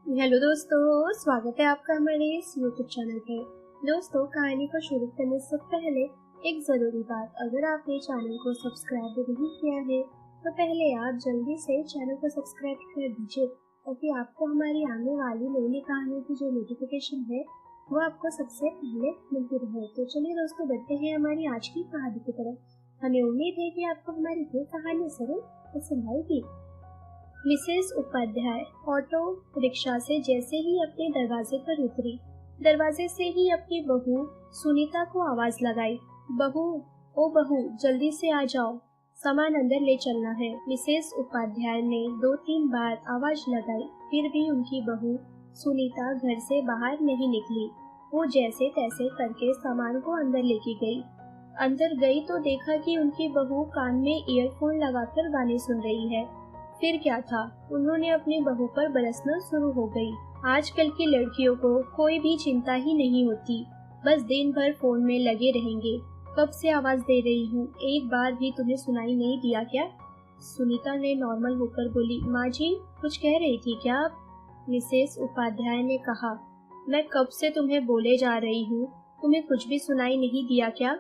Hello दोस्तों, स्वागत है आपका हमारे इस YouTube चैनल पे। दोस्तों, कहानी को शुरू करने से पहले एक ज़रूरी बात, अगर आपने चैनल को सब्सक्राइब नहीं किया है तो पहले आप जल्दी से चैनल को सब्सक्राइब कर दीजिए ताकि आपको हमारी आने वाली नई नई कहानियों की जो नोटिफिकेशन है वो आपको सबसे पहले मिलती रहे। तो चलिए दोस्तों, बढ़ते हैं हमारी आज की कहानी की तरफ। हमें उम्मीद है कि आपको हमारी ये कहानी जरूर पसंद आएगी। मिसेस उपाध्याय ऑटो रिक्शा से जैसे ही अपने दरवाजे पर उतरी, दरवाजे से ही अपनी बहू सुनीता को आवाज लगाई, बहू, ओ बहू, जल्दी से आ जाओ, सामान अंदर ले चलना है। मिसेस उपाध्याय ने 2-3 बार आवाज लगाई, फिर भी उनकी बहू सुनीता घर से बाहर नहीं निकली। वो जैसे तैसे करके सामान को अंदर लेके गई। अंदर गई तो देखा कि उनकी बहू कान में ईयरफोन लगाकर गाने सुन रही है। फिर क्या था, उन्होंने अपनी बहू पर बरसना शुरू हो गई। आजकल की लड़कियों को कोई भी चिंता ही नहीं होती, बस दिन भर फोन में लगे रहेंगे। कब से आवाज दे रही हूँ, एक बार भी तुम्हें सुनाई नहीं दिया क्या? सुनीता ने नॉर्मल होकर बोली, माँ जी, कुछ कह रही थी क्या आप? मिसेस उपाध्याय ने कहा, मैं कब से तुम्हें बोले जा रही हूँ, तुम्हें कुछ भी सुनाई नहीं दिया क्या?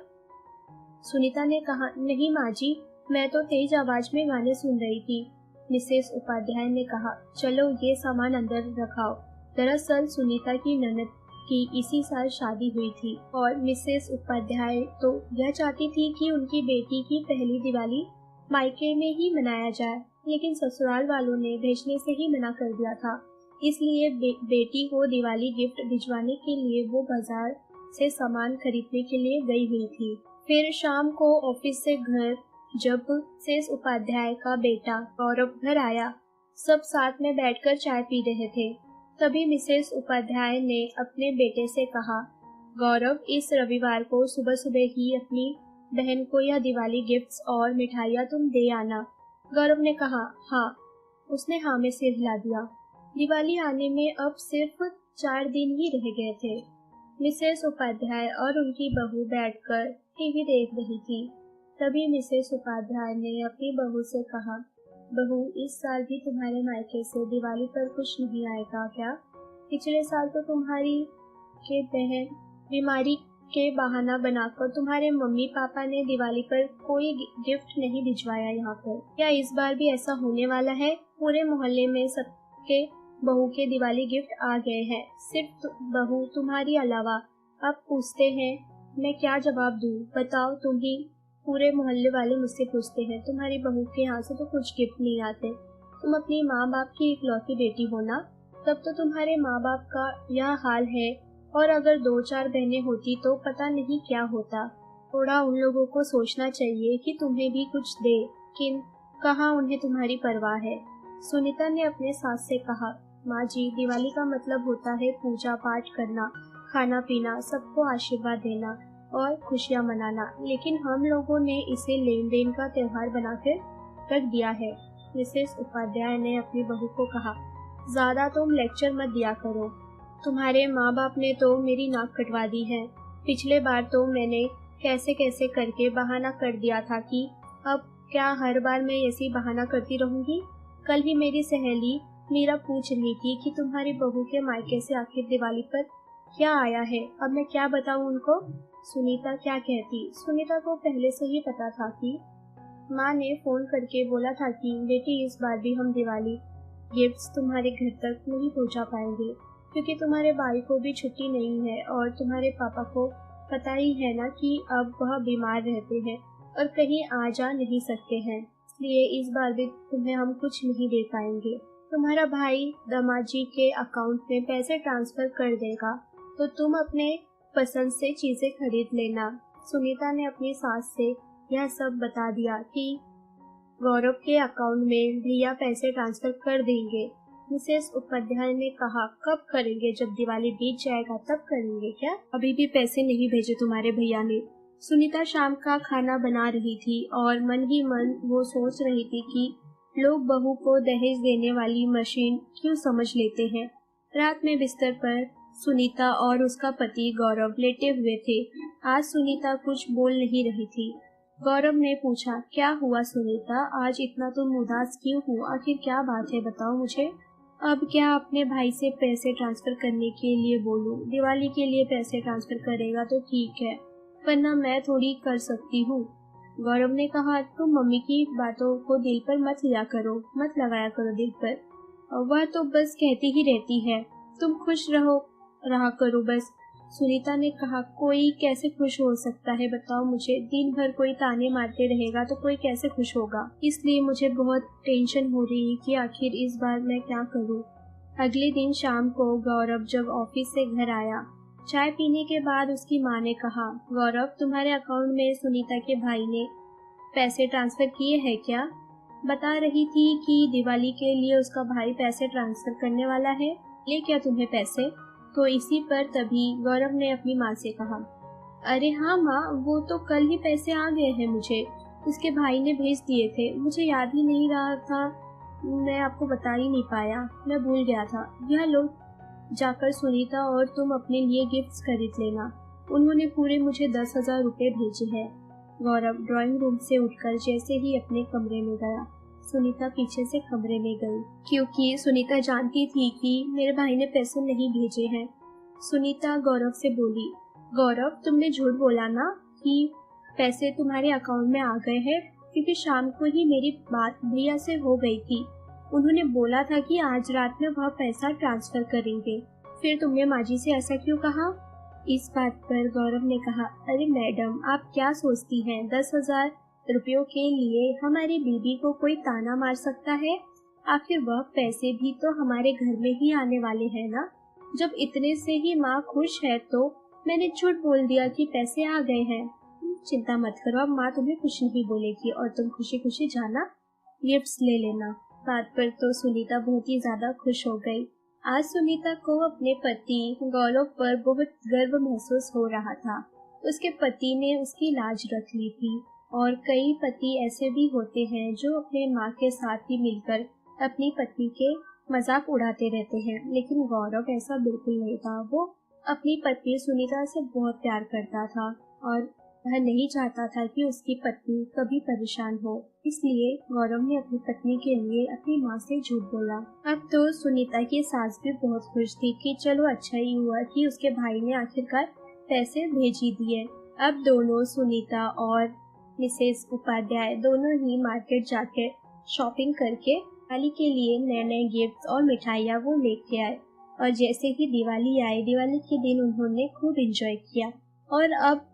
सुनीता ने कहा, नहीं माँ जी, मैं तो तेज आवाज में गाने सुन रही थी। मिसेस उपाध्याय ने कहा, चलो ये सामान अंदर रखाओ। दरअसल सुनीता की ननद की इसी साल शादी हुई थी और मिसेस उपाध्याय तो यह चाहती थी कि उनकी बेटी की पहली दिवाली मायके में ही मनाया जाए, लेकिन ससुराल वालों ने भेजने से ही मना कर दिया था। इसलिए बेटी को दिवाली गिफ्ट भिजवाने के लिए वो बाजार से सामान खरीदने के लिए गई हुई थी। फिर शाम को ऑफिस से घर जब मिसेस उपाध्याय का बेटा गौरव घर आया, सब साथ में बैठकर चाय पी रहे थे। तभी मिसेस उपाध्याय ने अपने बेटे से कहा, गौरव, इस रविवार को सुबह सुबह ही अपनी बहन को यह दिवाली गिफ्ट्स और मिठाइयाँ तुम दे आना। गौरव ने कहा, हाँ। उसने हाँ में सिर हिला दिया। दिवाली आने में अब सिर्फ 4 दिन ही रह गए थे। मिसेस उपाध्याय और उनकी बहू बैठकर टीवी देख रही थी। तभी मिसेस उपाध्याय ने अपनी बहू से कहा, बहू, इस साल भी तुम्हारे मायके से दिवाली पर कुछ नहीं आएगा क्या? पिछले साल तो तुम्हारी के बहन बीमारी के बहाना बनाकर तुम्हारे मम्मी पापा ने दिवाली पर कोई गिफ्ट नहीं भिजवाया यहाँ पर। क्या इस बार भी ऐसा होने वाला है? पूरे मोहल्ले में सबके बहू के दिवाली गिफ्ट आ गए हैं, सिर्फ बहू तुम्हारी अलावा। अब पूछते हैं, मैं क्या जवाब दूँ? बताओ तुम ही। पूरे मोहल्ले वाले मुझसे पूछते हैं, तुम्हारी बहू के यहाँ से तो कुछ गिफ्ट नहीं आते। तुम अपनी माँ बाप की इकलौती बेटी हो ना, तब तो तुम्हारे माँ बाप का यह हाल है, और अगर 2-4 बहनें होती तो पता नहीं क्या होता। थोड़ा उन लोगों को सोचना चाहिए कि तुम्हें भी कुछ दे, किन कहाँ उन्हें तुम्हारी परवाह है। सुनीता ने अपने सास से कहा, माँ जी, दिवाली का मतलब होता है पूजा पाठ करना, खाना पीना, सबको आशीर्वाद देना और खुशियाँ मनाना, लेकिन हम लोगों ने इसे लेन देन का त्योहार बनाकर रख दिया है। मिसेस उपाध्याय ने अपनी बहू को कहा, ज्यादा तुम लेक्चर मत दिया करो। तुम्हारे माँ बाप ने तो मेरी नाक कटवा दी है। पिछले बार तो मैंने कैसे कैसे करके बहाना कर दिया था कि अब क्या हर बार मैं ऐसी बहाना करती रहूंगी? कल ही मेरी सहेली मीरा पूछ रही थी कि तुम्हारी बहू के मायके से आखिर दिवाली पर क्या आया है। अब मैं क्या बताऊं उनको? सुनीता क्या कहती? सुनीता को पहले से ही पता था कि माँ ने फोन करके बोला था कि बेटी, इस बार भी हम दिवाली गिफ्ट्स तुम्हारे घर तक नहीं पहुँचा पाएंगे, क्योंकि तुम्हारे भाई को भी छुट्टी नहीं है और तुम्हारे पापा को पता ही है ना कि अब वह बीमार रहते हैं और कहीं आ जा नहीं सकते हैं, इसलिए इस बार भी तुम्हें हम कुछ नहीं दे पाएंगे। तुम्हारा भाई दामाजी के अकाउंट में पैसे ट्रांसफर कर देगा तो तुम अपने पसंद से चीजें खरीद लेना। सुनीता ने अपनी सास से यह सब बता दिया कि गौरव के अकाउंट में भैया पैसे ट्रांसफर कर देंगे। मिसेस उपाध्याय ने कहा, कब करेंगे? जब दिवाली बीत जाएगा तब करेंगे क्या? अभी भी पैसे नहीं भेजे तुम्हारे भैया ने। सुनीता शाम का खाना बना रही थी और मन ही मन वो सोच रही थी कि लोग बहू को दहेज देने वाली मशीन क्यों समझ लेते हैं। रात में बिस्तर पर सुनीता और उसका पति गौरव लेटे हुए थे। आज सुनीता कुछ बोल नहीं रही थी। गौरव ने पूछा, क्या हुआ सुनीता, आज इतना तुम उदास क्यों हो? आखिर क्या बात है, बताओ मुझे। अब क्या अपने भाई से पैसे ट्रांसफर करने के लिए बोलूं? दिवाली के लिए पैसे ट्रांसफर करेगा तो ठीक है, वरना मैं थोड़ी कर सकती हूँ। गौरव ने कहा, तुम मम्मी की बातों को दिल पर मत लिया करो, मत लगाया करो दिल पर। वह तो बस कहती ही रहती है, तुम खुश रहा करो बस। सुनीता ने कहा, कोई कैसे खुश हो सकता है बताओ मुझे? दिन भर कोई ताने मारते रहेगा तो कोई कैसे खुश होगा? इसलिए मुझे बहुत टेंशन हो रही है कि आखिर इस बार मैं क्या करूं। अगले दिन शाम को गौरव जब ऑफिस से घर आया, चाय पीने के बाद उसकी माँ ने कहा, गौरव तुम्हारे अकाउंट में सुनीता के भाई ने पैसे ट्रांसफर किए हैं क्या? बता रही थी कि दिवाली के लिए उसका भाई पैसे ट्रांसफर करने वाला है, ले क्या तुम्हें पैसे? तो इसी पर तभी गौरव ने अपनी माँ से कहा, अरे हाँ माँ, वो तो कल ही पैसे आ गए हैं मुझे, उसके भाई ने भेज दिए थे, मुझे याद ही नहीं रहा था, मैं आपको बता ही नहीं पाया, मैं भूल गया था। यह लो, जाकर सुनीता और तुम अपने लिए गिफ्ट्स खरीद लेना, उन्होंने पूरे मुझे 10,000 रुपए भेजे हैं। गौरव ड्राइंग रूम से उठकर जैसे ही अपने कमरे में गया, सुनीता पीछे से कमरे में गई, क्योंकि सुनीता जानती थी कि मेरे भाई ने पैसे नहीं भेजे हैं। सुनीता गौरव से बोली, गौरव तुमने झूठ बोला ना कि पैसे तुम्हारे अकाउंट में आ गए हैं, क्योंकि शाम को ही मेरी बात भैया से हो गई थी, उन्होंने बोला था कि आज रात में वह पैसा ट्रांसफर करेंगे, फिर तुमने माँ जी से ऐसा क्यों कहा? इस बात पर गौरव ने कहा, अरे मैडम आप क्या सोचती हैं, 10,000 रुपयों के लिए हमारी बीबी को कोई ताना मार सकता है? आखिर वह पैसे भी तो हमारे घर में ही आने वाले हैं ना। जब इतने से ही माँ खुश है तो मैंने झूठ बोल दिया कि पैसे आ गए हैं। चिंता मत करो, अब माँ तुम्हें कुछ नहीं बोलेगी और तुम खुशी खुशी जाना, गिफ्ट्स ले लेना। बात पर तो सुनीता बहुत ही ज्यादा खुश हो गई। आज सुनीता को अपने पति गौरव पर बहुत गर्व महसूस हो रहा था। उसके पति ने उसकी लाज रख ली थी, और कई पति ऐसे भी होते हैं जो अपने माँ के साथ ही मिलकर अपनी पत्नी के मजाक उड़ाते रहते हैं, लेकिन गौरव ऐसा बिल्कुल नहीं था। वो अपनी पत्नी सुनीता से बहुत प्यार करता था और वह नहीं चाहता था कि उसकी पत्नी कभी परेशान हो, इसलिए गौरव ने अपनी पत्नी के लिए अपनी माँ से झूठ बोला। अब तो सुनीता की सास भी बहुत खुश थी कि चलो अच्छा ही हुआ कि उसके भाई ने आखिरकार पैसे भेज ही दिए। अब दोनों सुनीता और मिसेस उपाध्याय दोनों ही मार्केट जाकर शॉपिंग करके दिवाली के लिए नए नए गिफ्ट्स और मिठाइयाँ वो लेके आए, और जैसे ही दिवाली आई, दिवाली के दिन उन्होंने खूब एंजॉय किया। और अब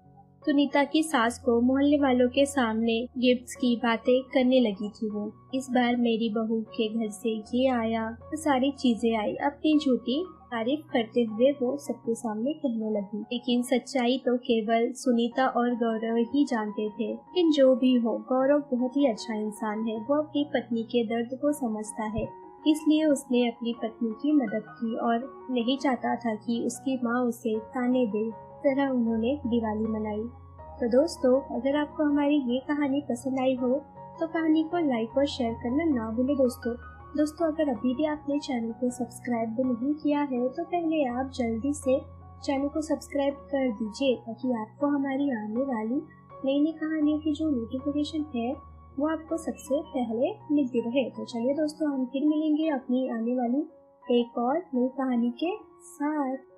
सुनीता की सास को मोहल्ले वालों के सामने गिफ्ट्स की बातें करने लगी थी। वो इस बार मेरी बहू के घर से ये आया, सारी चीजें आई, अपनी झूठी तारीफ करते हुए वो सबके सामने कहने लगी। लेकिन सच्चाई तो केवल सुनीता और गौरव ही जानते थे। लेकिन जो भी हो, गौरव बहुत ही अच्छा इंसान है। वो अपनी पत्नी के दर्द को समझता है, इसलिए उसने अपनी पत्नी की मदद की और नहीं चाहता था कि उसकी माँ उसे ताने दे। तरह उन्होंने दिवाली मनाई। तो दोस्तों, अगर आपको हमारी ये कहानी पसंद आई हो तो कहानी को लाइक और शेयर करना ना भूले दोस्तों, अगर अभी भी आपने चैनल को सब्सक्राइब भी नहीं किया है तो पहले आप जल्दी से चैनल को सब्सक्राइब कर दीजिए, ताकि आपको हमारी आने वाली नई नई कहानियों की जो नोटिफिकेशन है वो आपको सबसे पहले मिलती रहे। तो चलिए दोस्तों, हम फिर मिलेंगे अपनी आने वाली एक और नई कहानी के साथ।